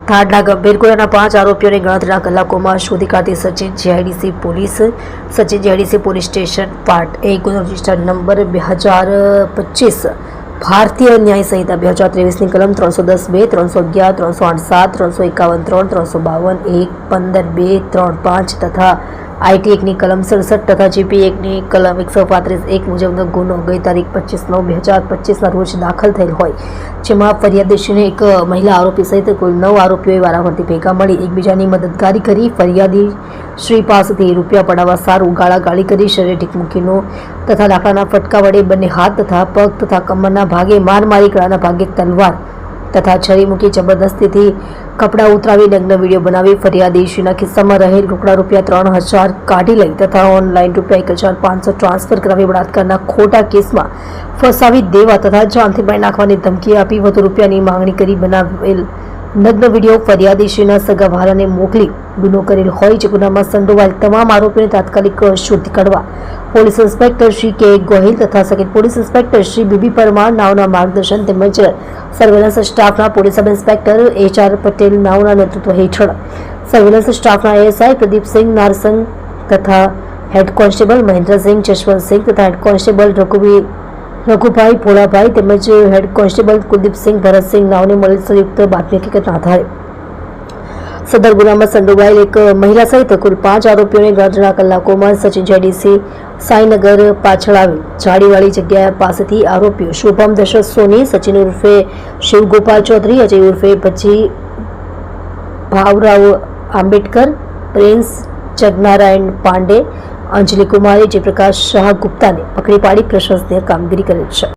થાળના ગંભીર ગુનાના 5 આરોપીઓને ગણતરીના કલાકોમાં શોધી કાઢી Sachin GIDC police station part 1 ગુનો રજિસ્ટર નંબર 2025 ભારતીય ન્યાય સંહિતા 2023ની કલમ 310(2), 311, 308(7), 351(3), 352(1), 15(2), 35 તથા આઈટી એકની કલમ 67 તથા જીપી એકની કલમ 135(1) મુજબનો ગુનો ગઈ તારીખ 25/9/2025ના રોજ દાખલ થયેલ હોય, જેમાં ફરિયાદીશ્રીને એક મહિલા આરોપી સહિત કુલ 9 આરોપીઓએ વારાફરતી ભેગા મળી એકબીજાની મદદગારી કરી ફરિયાદી શ્રી પાસેથી રૂપિયા પડાવવા સારું ગાળાગાળી કરી શરીરે ઢીકમુકીનો તથા લાકડાના ફટકા વડે બંને હાથ તથા પગ તથા કમરના ભાગે માર મારી ગળાના ભાગે તલવાર તથા છરી મૂકી જબરદસ્તીથી કપડાં ઉતરાવી લગ્ન વિડીયો બનાવી ફરિયાદીશ્રીના ખિસ્સામાં રહેલ રોકડા રૂપિયા 3000 કાઢી લઈ તથા ઓનલાઈન રૂપિયા 1500 ટ્રાન્સફર કરાવી બળાત્કારના ખોટા કેસમાં ફસાવી દેવા તથા જાનથી મારી નાખવાની ધમકી આપી વધુ રૂપિયાની માંગણી કરી બનાવેલ નગ્ન વિડીયો ફરિયાદીશ્રીના સગા વહાલાને મોકલી ગુનો કરેલ હોય, જે ગુનામાં સંડોવાયેલ તમામ આરોપીઓને તાત્કાલિક શોધી કાઢવા police inspector Shri K Gohil તથા second police inspector Shri B B Parmar નાવના માર્ગદર્શન તેમજ સર્વેલન્સ સ્ટાફના police sub inspector HR Patel નાવના નેતૃત્વ હેઠળ સર્વેલન્સ સ્ટાફના ASI પ્રદીપસિંહ નારસંગ તથા હેડ કોન્સ્ટેબલ મહેન્દ્રસિંહ જશવંતસિંહ તથા હેડ કોન્સ્ટેબલ રઘુભાઈ ભોળાભાઈ તેમજ હેડ કોન્સ્ટેબલ કુલદીપસિંહ ભરતસિંહ નાવને મળેલ સંયુક્ત બાતમી હકીકતના આધારે સદર ગુનામાં સંડોવાયેલ એક મહિલા સહિત કુલ 5 આરોપીઓને ગણતરીના કલાકોમાં સચિન જીઆઈડીસી સાઈનગર પાછળ આવેલ જાડીવાળી જગ્યા પાસેથી આરોપીઓ શુભમ દશરથ સોની, સચિન ઉર્ફે શિવગોપાલ ચૌધરી, અજય ઉર્ફે પછી ભાવરાવ આંબેડકર, પ્રિન્સ જગનારાયણ પાંડે, અંજલિ કુમારી, જયપ્રકાશ શાહ ગુપ્તાને પકડી પાડી પ્રશંસનીય કામગીરી કરેલ છે.